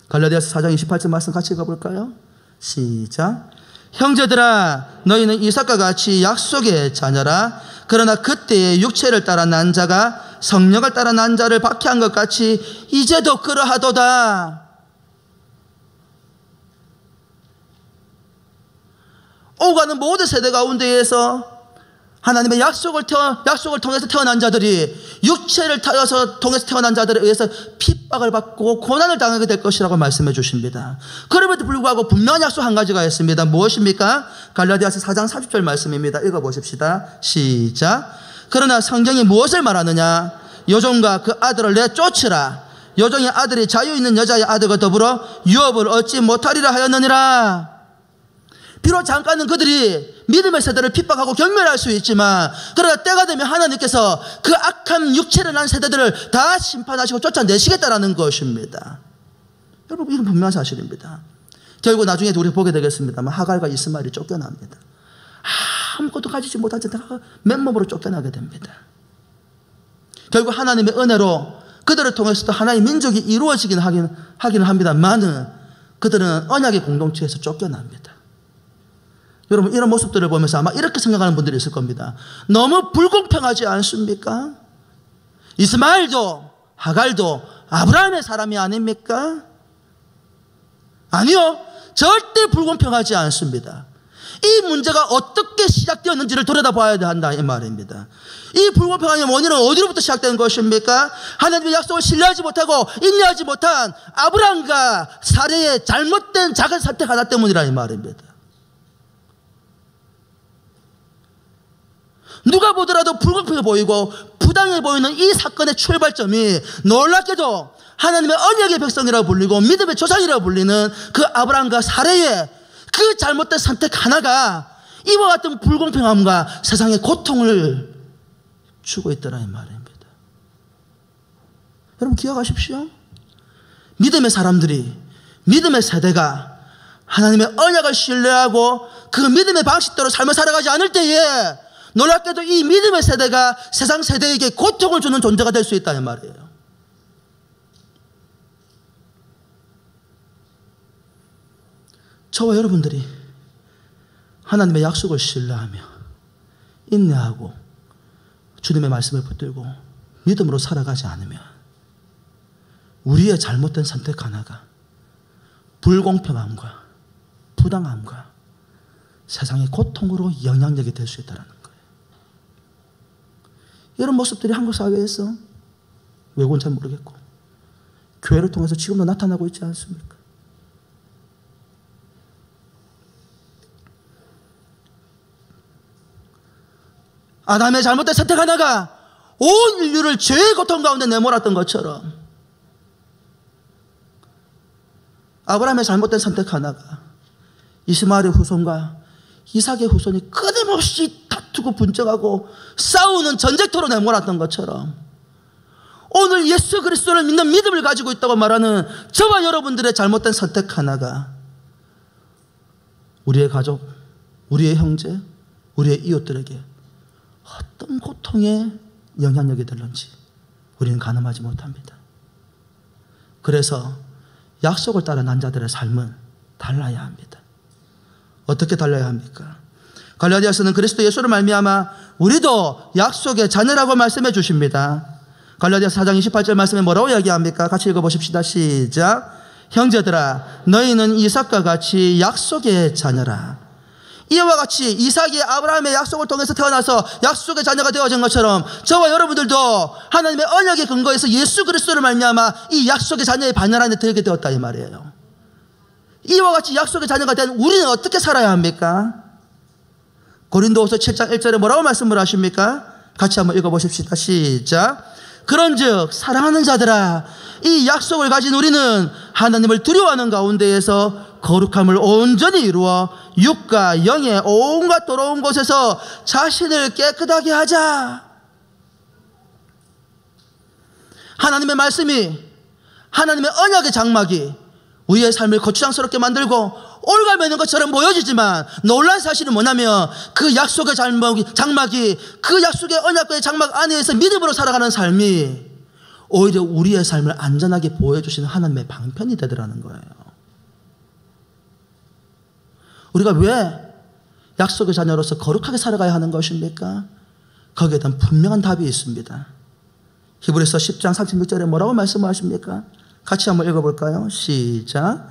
갈라디아서 4장 28절 말씀 같이 읽어볼까요? 시작. 형제들아 너희는 이삭과 같이 약속의 자녀라. 그러나 그때의 육체를 따라 난 자가 성령을 따라 난 자를 박해한 것 같이 이제도 그러하도다. 오가는 모든 세대 가운데에서 하나님의 약속을 통해서 태어난 자들이 육체를 통해서 태어난 자들에 의해서 핍박을 받고 고난을 당하게 될 것이라고 말씀해 주십니다. 그럼에도 불구하고 분명한 약속 한 가지가 있습니다. 무엇입니까? 갈라디아서 4장 30절 말씀입니다. 읽어보십시다. 시작. 그러나 성경이 무엇을 말하느냐? 여종과 그 아들을 내쫓으라. 여종의 아들이 자유 있는 여자의 아들과 더불어 유업을 얻지 못하리라 하였느니라. 비록 잠깐은 그들이 믿음의 세대를 핍박하고 경멸할 수 있지만 그러나 때가 되면 하나님께서 그 악한 육체를 난 세대들을 다 심판하시고 쫓아내시겠다라는 것입니다. 여러분 이건 분명한 사실입니다. 결국 나중에 우리 보게 되겠습니다만 하갈과 이스마엘이 쫓겨납니다. 아무것도 가지지 못한 채 맨몸으로 쫓겨나게 됩니다. 결국 하나님의 은혜로 그들을 통해서도 하나의 민족이 이루어지긴 하기는 합니다만은 그들은 언약의 공동체에서 쫓겨납니다. 여러분 이런 모습들을 보면서 아마 이렇게 생각하는 분들이 있을 겁니다. 너무 불공평하지 않습니까? 이스마엘도 하갈도 아브라함의 사람이 아닙니까? 아니요. 절대 불공평하지 않습니다. 이 문제가 어떻게 시작되었는지를 돌아봐야 한다 이 말입니다. 이 불공평한 원인은 어디로부터 시작된 것입니까? 하나님의 약속을 신뢰하지 못하고 인내하지 못한 아브라함과 사레의 잘못된 작은 선택 하나 때문이라 이 말입니다. 누가 보더라도 불공평해 보이고 부당해 보이는 이 사건의 출발점이 놀랍게도 하나님의 언약의 백성이라고 불리고 믿음의 조상이라고 불리는 그 아브라함과 사레의 그 잘못된 선택 하나가 이와 같은 불공평함과 세상의 고통을 주고 있더라 이 말입니다. 여러분 기억하십시오. 믿음의 사람들이 믿음의 세대가 하나님의 언약을 신뢰하고 그 믿음의 방식대로 삶을 살아가지 않을 때에 놀랍게도 이 믿음의 세대가 세상 세대에게 고통을 주는 존재가 될 수 있다는 말이에요. 저와 여러분들이 하나님의 약속을 신뢰하며 인내하고 주님의 말씀을 붙들고 믿음으로 살아가지 않으면 우리의 잘못된 선택 하나가 불공평함과 부당함과 세상의 고통으로 영향력이 될 수 있다는 거예요. 이런 모습들이 한국 사회에서 외국은 잘 모르겠고 교회를 통해서 지금도 나타나고 있지 않습니까? 아담의 잘못된 선택 하나가 온 인류를 죄의 고통 가운데 내몰았던 것처럼 아브라함의 잘못된 선택 하나가 이스마엘의 후손과 이삭의 후손이 끊임없이 다투고 분쟁하고 싸우는 전쟁터로 내몰았던 것처럼 오늘 예수 그리스도를 믿는 믿음을 가지고 있다고 말하는 저와 여러분들의 잘못된 선택 하나가 우리의 가족, 우리의 형제, 우리의 이웃들에게 어떤 고통에 영향력이 될는지 우리는 가늠하지 못합니다. 그래서 약속을 따라 난 자들의 삶은 달라야 합니다. 어떻게 달라야 합니까? 갈라디아서는 그리스도 예수를 말미암아 우리도 약속의 자녀라고 말씀해 주십니다. 갈라디아서 4장 28절 말씀에 뭐라고 이야기합니까? 같이 읽어보십시다. 시작. 형제들아 너희는 이삭과 같이 약속의 자녀라. 이와 같이 이삭이 아브라함의 약속을 통해서 태어나서 약속의 자녀가 되어진 것처럼 저와 여러분들도 하나님의 언약에 근거해서 예수 그리스도를 말미암아 이 약속의 자녀의 반열 안에 들게 되었다 이 말이에요. 이와 같이 약속의 자녀가 된 우리는 어떻게 살아야 합니까? 고린도후서 7장 1절에 뭐라고 말씀을 하십니까? 같이 한번 읽어보십시다. 시작. 그런즉 사랑하는 자들아 이 약속을 가진 우리는 하나님을 두려워하는 가운데에서 거룩함을 온전히 이루어 육과 영의 온갖 더러운 곳에서 자신을 깨끗하게 하자. 하나님의 말씀이, 하나님의 언약의 장막이 우리의 삶을 거추장스럽게 만들고 올가매는 것처럼 보여지지만 놀란 사실은 뭐냐면 그 약속의 장막이 그 약속의 언약의 장막 안에서 믿음으로 살아가는 삶이 오히려 우리의 삶을 안전하게 보여주시는 하나님의 방편이 되더라는 거예요. 우리가 왜 약속의 자녀로서 거룩하게 살아가야 하는 것입니까? 거기에 대한 분명한 답이 있습니다. 히브리서 10장 36절에 뭐라고 말씀하십니까? 같이 한번 읽어볼까요? 시작.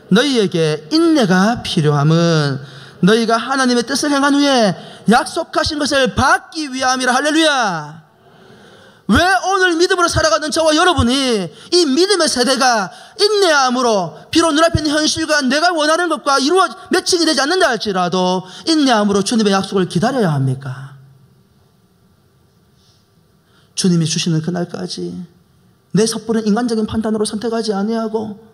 너희에게 인내가 필요함은 너희가 하나님의 뜻을 행한 후에 약속하신 것을 받기 위함이라. 할렐루야. 왜 오늘 믿음으로 살아가는 저와 여러분이 이 믿음의 세대가 인내함으로 비록 눈앞에 있는 현실과 내가 원하는 것과 매칭이 되지 않는다 할지라도 인내함으로 주님의 약속을 기다려야 합니까? 주님이 주시는 그날까지 내 섣부른 인간적인 판단으로 선택하지 아니하고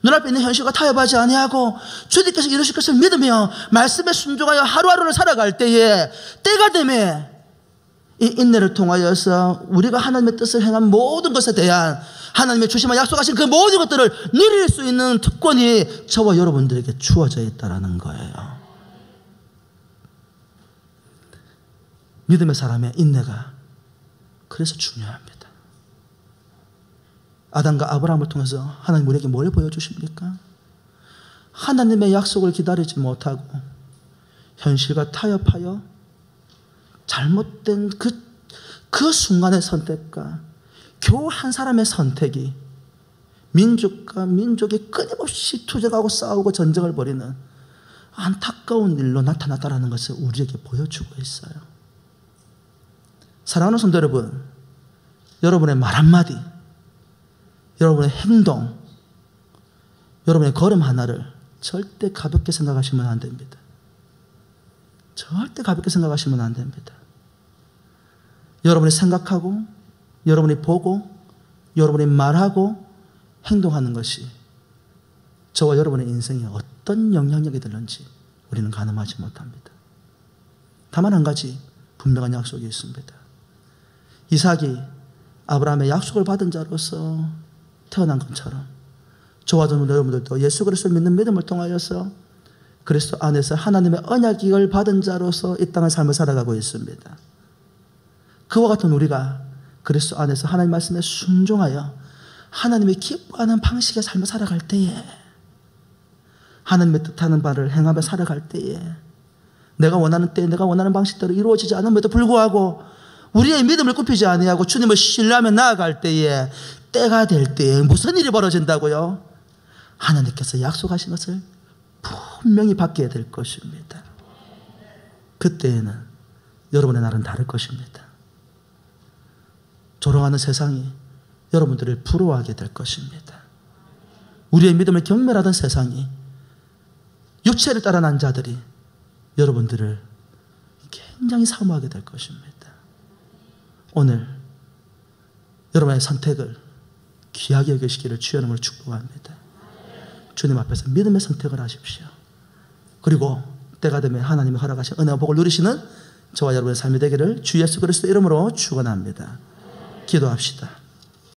눈앞에 있는 현실과 타협하지 아니하고 주님께서 이루실 것을 믿으며 말씀에 순종하여 하루하루를 살아갈 때에 때가 되면 이 인내를 통하여서 우리가 하나님의 뜻을 행한 모든 것에 대한 하나님의 주시면 약속하신 그 모든 것들을 누릴 수 있는 특권이 저와 여러분들에게 주어져 있다는 거예요. 믿음의 사람의 인내가 그래서 중요합니다. 아담과 아브라함을 통해서 하나님 우리에게 뭘 보여주십니까? 하나님의 약속을 기다리지 못하고 현실과 타협하여 잘못된 그 순간의 선택과 겨우 한 사람의 선택이 민족과 민족이 끊임없이 투쟁하고 싸우고 전쟁을 벌이는 안타까운 일로 나타났다는 것을 우리에게 보여주고 있어요. 사랑하는 성도 여러분, 여러분의 말 한마디, 여러분의 행동, 여러분의 걸음 하나를 절대 가볍게 생각하시면 안 됩니다. 절대 가볍게 생각하시면 안 됩니다. 여러분이 생각하고 여러분이 보고 여러분이 말하고 행동하는 것이 저와 여러분의 인생에 어떤 영향력이 되는지 우리는 가늠하지 못합니다. 다만 한 가지 분명한 약속이 있습니다. 이삭이 아브라함의 약속을 받은 자로서 태어난 것처럼 저와 여러분들도 예수 그리스도를 믿는 믿음을 통하여서 그리스도 안에서 하나님의 언약을 받은 자로서 이 땅의 삶을 살아가고 있습니다. 그와 같은 우리가 그리스도 안에서 하나님 말씀에 순종하여 하나님이 기뻐하는 방식의 삶을 살아갈 때에, 하나님의 뜻하는 바를 행하며 살아갈 때에, 내가 원하는 때에 내가 원하는 방식대로 이루어지지 않음에도 불구하고 우리의 믿음을 굽히지 아니하고 주님을 신뢰하며 나아갈 때에, 때가 될 때에 무슨 일이 벌어진다고요? 하나님께서 약속하신 것을 분명히 받게 될 것입니다. 그때에는 여러분의 날은 다를 것입니다. 조롱하는 세상이 여러분들을 부러워하게 될 것입니다. 우리의 믿음을 경멸하던 세상이, 육체를 따라 난 자들이 여러분들을 굉장히 사모하게 될 것입니다. 오늘 여러분의 선택을 귀하게 여기시기를 주의 이름으로 축복합니다. 주님 앞에서 믿음의 선택을 하십시오. 그리고 때가 되면 하나님이 허락하신 은혜와 복을 누리시는 저와 여러분의 삶이 되기를 주 예수 그리스도 이름으로 축원합니다. 기도합시다.